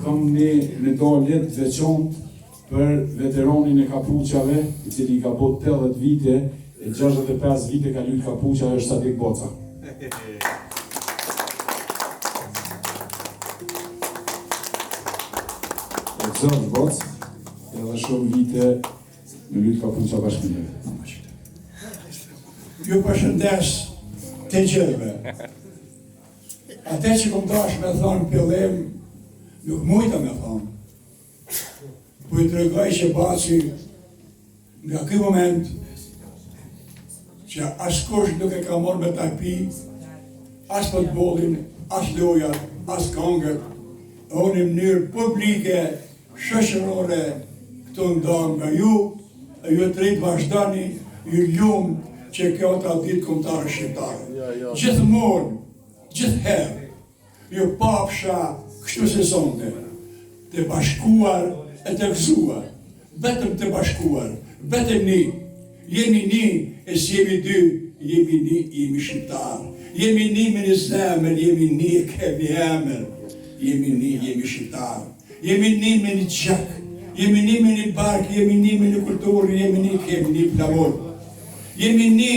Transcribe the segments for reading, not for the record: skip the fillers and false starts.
kam një medalje të veçantë për veteranin e kapuqave, I cili ka bot 80 vite, e 65 vite ka lujt kapuqa, është Sadik Boca. E Gjergj Boc, edhe shumë vite në lujt kapuqa bashkë me neve. Ju përshëndes të gjithëve. Ate që kom tash me thonë pjellem, nuk mujta me thonë. Po I tregoj që Baci nga ky moment që askush nuk e ka marrë me tapi, as futbollin, as lojat, as këngët, unë në mënyrë publike, shoqërore, këtu ndam nga ju, e ju të rritë vazhdani, ju lumë që kjo ta ditë kombëtare shqiptare. Gjithmonë, gjithherë, ju papsha kështu si sonte, të bashkuar e të gëzuar, vetëm të bashkuar, vetëm një, jemi një, e si jemi dy, jemi një, jemi shqiptar, jemi një me një zemër, jemi një, kemi emër, jemi një, jemi shqiptar, jemi një me një gjak, jemi një me një bark, jemi një me një kulturë, jemi një, kemi një flavor. Jemi një,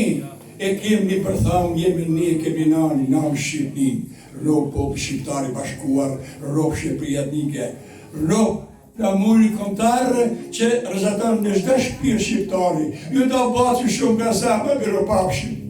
e kemi një përtham, jemi një, e kemi nanë Shqipnin, ropë popë shqiptari bashkuar, ropë Shqipëri etnike, ropë flamuri kombëtar që rrezaton në çdo shtëpi shqiptari. Ju do Baci shumë nga zemra, biro papshim.